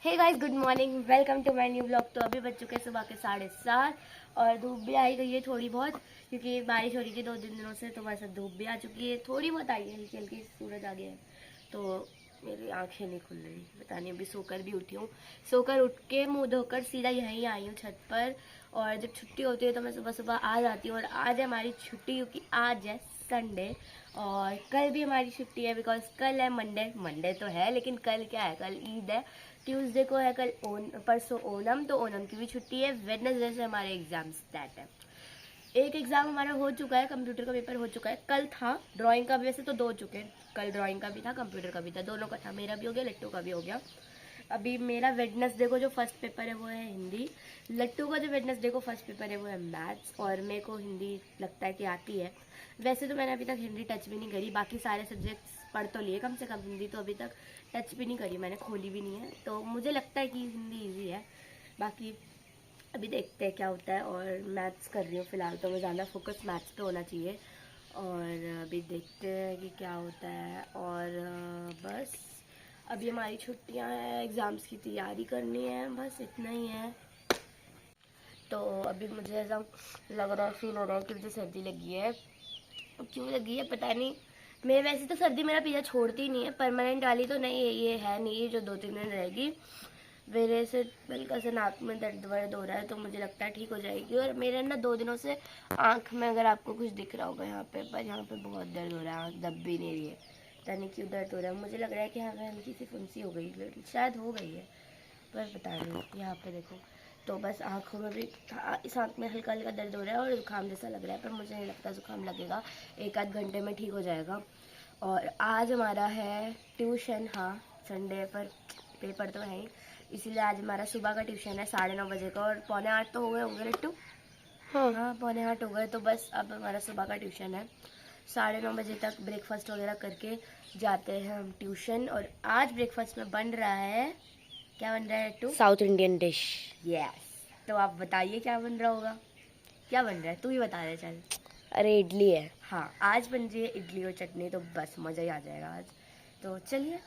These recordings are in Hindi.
Hey guys, good morning, welcome to my new blog. तो अभी बज चुके हैं सुबह के 7:30 और धूप भी आई गई है थोड़ी बहुत, क्योंकि बारिश हो रही थी 2 दिनों से। तो बस धूप भी आ चुकी है, थोड़ी बहुत आई है, हल्की हल्की सूरज आ गया है। तो मेरी आंखें नहीं खुल रही, पता नहीं। अभी सोकर भी उठी हूँ, सोकर उठ के मुँह धोकर सीधा यहीं आई हूँ छत पर। और जब छुट्टी होती है तो मैं सुबह सुबह आ जाती हूँ। और आज है हमारी छुट्टी, क्योंकि आज है संडे और कल भी हमारी छुट्टी है, बिकॉज कल है मंडे तो है, लेकिन कल क्या है, कल ईद है। ट्यूसडे को है, कल परसों ओनम, तो ओनम की भी छुट्टी है। वेडनेसडे से हमारे एग्जाम स्टार्ट है। एक एग्जाम हमारा हो चुका है, कंप्यूटर का पेपर हो चुका है, कल था। ड्राइंग का भी वैसे तो 2 चुके हैं, कल ड्राइंग का भी था, कंप्यूटर का भी था, दोनों का था। मेरा भी हो गया, लट्टू का भी हो गया। अभी मेरा वेडनेसडे को जो फर्स्ट पेपर है वो है हिंदी। लट्टू का जो वेडनेसडे को फर्स्ट पेपर है वो है मैथ्स। और मेरे को हिंदी लगता है कि आती है। वैसे तो मैंने अभी तक हिंदी टच भी नहीं करी, बाकी सारे सब्जेक्ट्स पढ़ तो लिए कम से कम, हिंदी तो अभी तक टच भी नहीं करी मैंने, खोली भी नहीं है। तो मुझे लगता है कि हिंदी ईजी है, बाकी अभी देखते हैं क्या होता है। और मैथ्स कर रही हूँ फ़िलहाल, तो मैं ज़्यादा फोकस मैथ्स पे होना चाहिए। और अभी देखते हैं कि क्या होता है। और बस अभी हमारी छुट्टियां हैं, एग्ज़ाम्स की तैयारी करनी है, बस इतना ही है। तो अभी मुझे ऐसा लग रहा है, फील हो रहा है कि मुझे सर्दी लगी है। क्यों लगी है पता नहीं। मैं वैसे तो सर्दी मेरा पीछा छोड़ती ही नहीं है, परमानेंट वाली तो नहीं है, ये है नहीं, ये जो 2-3 दिन रहेगी। मेरे से हल्का से नाक में दर्द वर्द हो रहा है, तो मुझे लगता है ठीक हो जाएगी। और मेरे ना 2 दिनों से आँख में, अगर आपको कुछ दिख रहा होगा यहाँ पे, पर यहाँ पे बहुत दर्द हो रहा है, आँख दब भी नहीं रही है, पता नहीं क्यों दर्द हो रहा है। मुझे लग रहा है कि यहाँ पे हल्की सी फुंसी हो गई, शायद हो गई है, पर पता नहीं। यहाँ पे देखो, तो बस आँखों में भी, इस आँख में हल्का हल्का दर्द हो रहा है और जुकाम जैसा लग रहा है, पर मुझे नहीं लगता जुकाम लगेगा, 1-8 घंटे में ठीक हो जाएगा। और आज हमारा है ट्यूशन, हाँ संडे पर पेपर तो है ही, इसीलिए आज हमारा सुबह का ट्यूशन है 9:30 बजे का। और 7:45 तो हो गए होंगे लट्टू? हाँ 7:45 हो गए। तो बस अब हमारा सुबह का ट्यूशन है, 9:30 बजे तक ब्रेकफास्ट वगैरह करके जाते हैं हम ट्यूशन। और आज ब्रेकफास्ट में बन रहा है, क्या बन रहा है लट्टू? South Indian dish. यस, तो आप बताइए क्या बन रहा होगा, क्या बन रहा है, तू ही बता दे चल। अरे इडली है। हाँ आज बन रही है इडली और चटनी, तो बस मज़ा ही आ जाएगा आज। तो चलिए।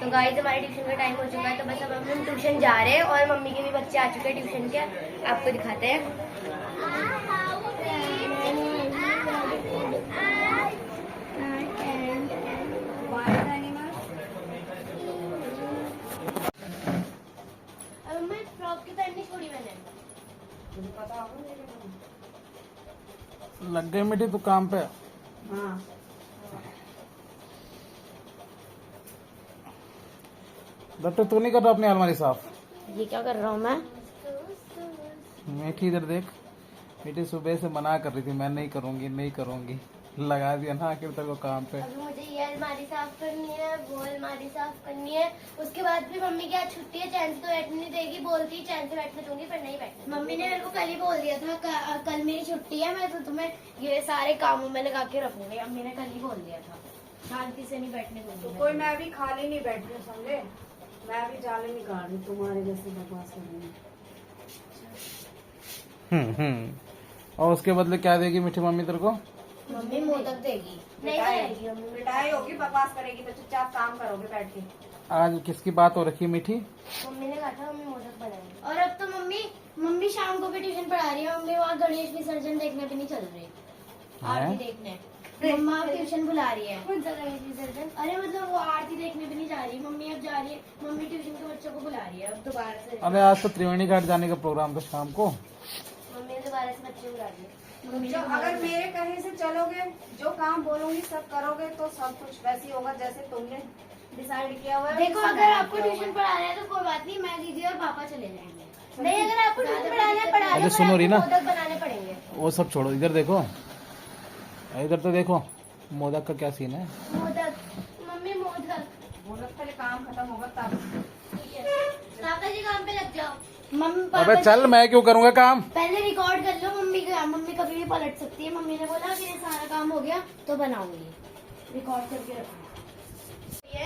गाइस हमारे ट्यूशन का टाइम हो चुका है, तो बस अब हम ट्यूशन जा रहे हैं। और मम्मी के भी बच्चे आ चुके हैं ट्यूशन के, आपको दिखाते हैं। अब मैं फ्रॉक की पैंट नहीं छोड़ी मैंने, लग गई मिट्टी तो काम पे। हाँ डॉक्टर तू नहीं कर रहा अपनी अलमारी साफ? ये क्या कर रहा हूँ मैं? मीठी इधर देख, मीठी सुबह से मना कर रही थी, मैं नहीं करूंगी, लगा दिया ना आखिर तक वो काम पे। अभी मुझे ये अलमारी साफ करनी है, वो अलमारी साफ करनी है, उसके बाद भी मम्मी की आज छुट्टी है, चैन से तो बैठने नहीं देगी, बोलती चैन से बैठने दूंगी पर नहीं बैठने। मम्मी ने मेरे को कल ही बोल दिया था, कल मेरी छुट्टी है, मैं तो तुम्हें ये सारे कामों में लगा के रखूंगी। मम्मी ने कल ही बोल दिया था, शांति से नहीं बैठने दूंगी। तो कोई मैं भी खाली नहीं बैठ रही, समझे? मैं भी जाले नहीं काट रही तुम्हारे जैसे बकवास कर रही हूँ। और उसके बदले क्या देगी मीठी मम्मी तेरे को? मम्मी मोदक देगी। नहीं देगी मम्मी, पिटाई होगी, बकवास करेगी तो चुपचाप काम करोगे बैठ के। आज किसकी बात हो रखी है मीठी? मम्मी ने कहा था मम्मी मोदक बनाएगी। और अब तो मम्मी शाम को भी ट्यूशन पढ़ा रही है। मम्मी वहाँ गणेश विसर्जन देखने भी नहीं चल रही, आरती देखने। मम्मा ट्यूशन बुला रही है। कौन सा लगी सर्जन? अरे मतलब वो आरती देखने भी नहीं जा रही, मम्मी अब जा रही है। मम्मी ट्यूशन के बच्चों को बुला रही है अब दोबारा से। अरे आज तो त्रिवेणी घाट जाने का प्रोग्राम था शाम को। मम्मी ने दोबारा से बच्चे बुला दिए। जो अगर मेरे कहे से चलोगे, जो काम बोलूंगी सब करोगे तो सब कुछ वैसे ही होगा जैसे तुमने डिसाइड किया हुआ है। देखो वैसे अगर मैंने आपको किया हुआ ट्यूशन है। पढ़ा रहे हैं तो कोई बात नहीं, मैं दीदी और पापा चले जाएंगे। नहीं, अगर आपको ट्यूशन पढ़ाना है पढ़ा अरे लो, सुनो पर रीना। आपको मोदक बनाने पड़ेंगे। वो सब छोड़ो, इधर देखो, इधर तो देखो मोदक का क्या सीन है। मोदक, मम्मी मोदक। बोलो पहले काम खत्म होगा तब। पापा जी काम पे लग जाओ। मम्मी अबे पापा चल, मैं क्यों करूँगा काम। पहले रिकॉर्ड कर लो। मम्मी कभी भी पलट सकती है। मम्मी ने बोला कि ये सारा काम हो गया तो बनाऊंगी, रिकॉर्ड करके रखो। ये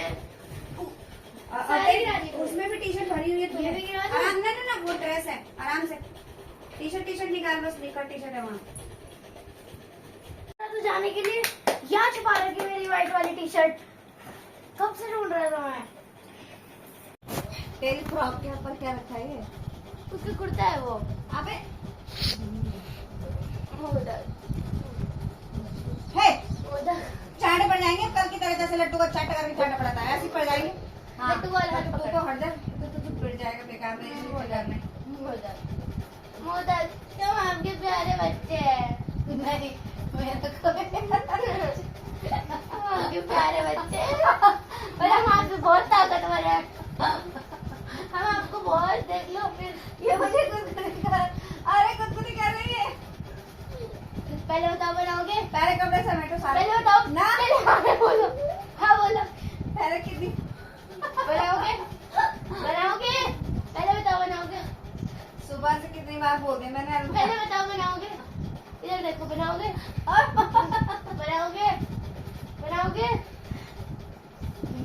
उसमें भी टी शर्ट भरी हुई है ये तुम्हें। भी गिरा दो। आराम ना वो ड्रेस है, आराम से टी शर्ट निकाल, बस निकल टी शर्ट है वहाँ। तो जाने के लिए यहाँ छुपा रखी मेरी व्हाइट वाली टी शर्ट, कब से ढूंढ रहा था मैं। तेरी फ्रॉक के ऊपर क्या रखा है ये? उसका कुर्ता है वो। अबे मोदक हे मोदक चाटे पड़ जाएंगे कल की तरह, जैसे लड्डू को चाटा करके चाटा पड़ता है ऐसे ही पड़ जाएंगे। हाँ लड्डू वाला लड्डू को हट जा, तो पिट जाएगा बेकार में, इसी को करने। मोदक मोदक तुम आपके प्यारे बच्चे हैं। नहीं मेरा कोई आपके प्यारे बच्चे हैं। और हम आपसे बहुत ताकतवर है। हम आपको बहुत देख लो फिर। ये मुझे अरे कुछ कर रही है। पहले बताओ बनाओगे? पहले कपड़े समेटो सारे। पहले बताओ ना पहले हाँ बोलो। हाँ बोलो। पहले कितनी बनाओगे बनाओगे? पहले बताओ बनाओगे? सुबह से कितनी बार बोल दिया मैंने। पहले बताओ बनाओगे? इधर देखो बनाओगे? बनाओगे बनाओगे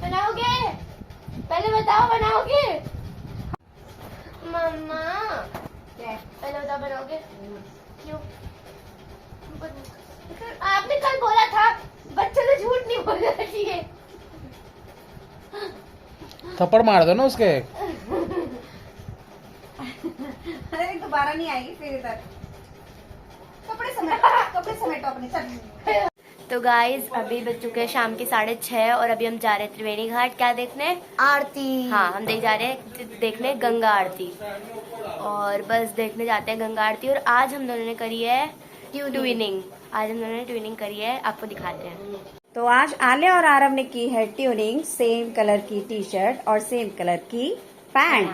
बनाओगे? पहले बताओ बनाओगे? मम्मा पहले बताओ बनाओगे? क्यों? आपने कल बोला था बच्चे तो झूठ नहीं बोलना चाहिए। थप्पड़ मार दो ना उसके। अरे दोबारा नहीं आएगी फिर इधर। कपड़े समेटो अपने चल। तो गाइज अभी बज चुके हैं शाम के 6:30 और अभी हम जा रहे हैं त्रिवेणी घाट। क्या देखने? आरती। हाँ, हम जा रहे हैं देखने गंगा आरती। और बस देखने जाते हैं गंगा आरती। और आज हम दोनों ने करी है ट्यूनिंग। आज हम दोनों ने ट्यूनिंग करी है, आपको दिखाते हैं। तो आज आलिया और आरव ने की है ट्यूनिंग, सेम कलर की टी शर्ट और सेम कलर की पैंट।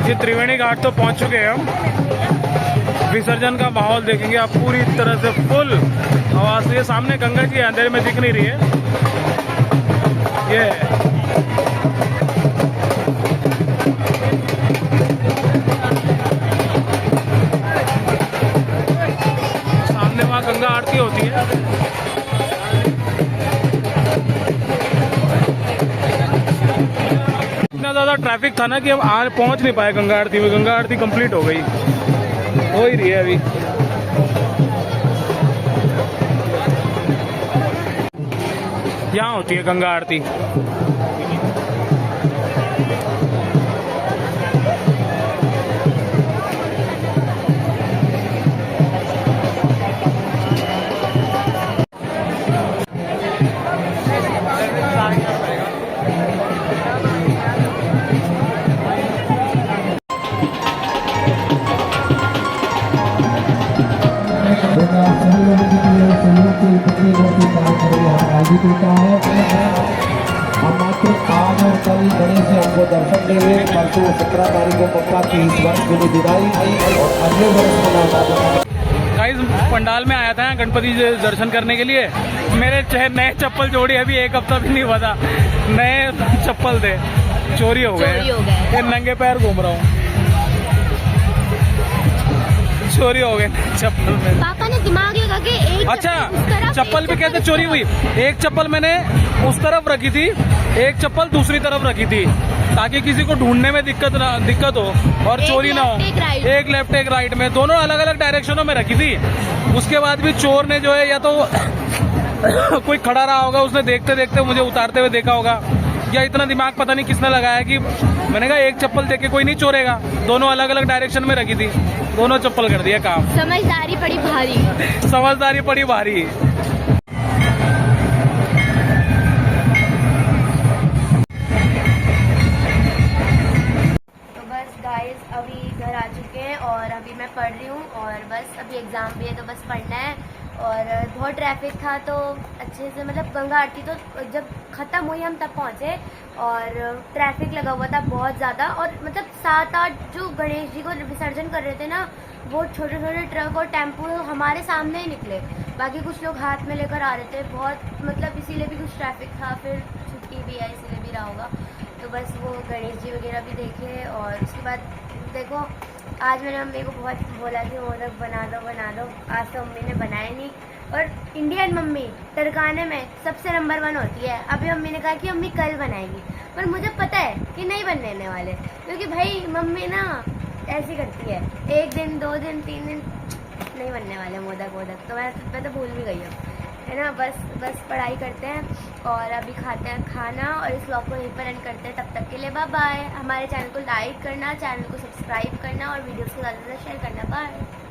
ये त्रिवेणी घाट तो पहुंच चुके हैं हम। विसर्जन का माहौल देखेंगे आप पूरी तरह से फुल आवाज से। ये सामने गंगा जी है, अंधेरे में दिख नहीं रही है। ये सामने वहाँ गंगा आरती होती है। इतना ज्यादा ट्रैफिक था ना कि हम आज पहुंच नहीं पाए गंगा आरती में। गंगा आरती कंप्लीट हो गई, हो ही रही है अभी। यहाँ होती है गंगा आरती। हम मात्र आज और कल गणेश जी हमको दर्शन देंगे। परसों 17 तारीख को पप्पा की इस वर्ष के लिए विदाई और अगले वर्ष को गाइस पंडाल में आया था गणपति जी दर्शन करने के लिए। मेरे नए चप्पल जोड़ी अभी एक हफ्ता भी नहीं हुआ था, नए चप्पल थे, चोरी हो गए। नंगे पैर घूम रहा हूँ, चोरी हो गए चप्पल में। पापा ने दिमाग लगा के एक अच्छा, चप्पल भी कैसे चोरी हुई? एक चप्पल मैंने उस तरफ रखी थी, एक चप्पल दूसरी तरफ रखी थी, ताकि किसी को ढूंढने में दिक्कत हो और चोरी ना हो। एक लेफ्ट एक राइट में, दोनों अलग अलग डायरेक्शनों में रखी थी। उसके बाद भी चोर ने जो है या तो कोई खड़ा रहा होगा, उसने देखते देखते मुझे उतारते हुए देखा होगा, या इतना दिमाग पता नहीं किसने लगाया कि मैंने कहा एक चप्पल देख के कोई नहीं चोरेगा, दोनों अलग अलग डायरेक्शन में रखी थी, दोनों चप्पल कर दिया काम। समझदारी पड़ी भारी। समझदारी पड़ी भारी। तो बस गाइस अभी घर आ चुके हैं और अभी मैं पढ़ रही हूँ और बस अभी एग्ज़ाम भी है तो बस पढ़ना है। और बहुत ट्रैफिक था तो अच्छे से मतलब गंगा आरती तो जब ख़त्म हुई हम तब पहुँचे और ट्रैफिक लगा हुआ था बहुत ज़्यादा। और मतलब 7-8 जो गणेश जी को विसर्जन कर रहे थे ना, वो छोटे छोटे ट्रक और टेम्पो हमारे सामने ही निकले, बाकी कुछ लोग हाथ में लेकर आ रहे थे। बहुत मतलब इसीलिए भी कुछ ट्रैफिक था, फिर छुट्टी भी है इसीलिए भी रहा होगा। तो बस वो गणेश जी वगैरह भी देखे और उसके बाद देखो आज मैंने मम्मी को बहुत बोला कि मोदक बना दो। आज तो मम्मी ने बनाए नहीं। और इंडियन मम्मी तड़काने में सबसे नंबर 1 होती है। अभी मम्मी ने कहा कि मम्मी कल बनाएगी, पर मुझे पता है कि नहीं बनने वाले, क्योंकि भाई मम्मी ना ऐसी करती है, 1 दिन 2 दिन 3 दिन नहीं बनने वाले मोदक। तो मैं तो भूल भी गई हूँ, है ना। बस पढ़ाई करते हैं और अभी खाते हैं खाना और इस व्लॉग को यहीं पर एंड करते हैं। तब तक के लिए बाय बाय। हमारे चैनल को लाइक करना, चैनल को सब्सक्राइब करना और वीडियोस को ज़्यादा से ज़्यादा शेयर करना। बाय।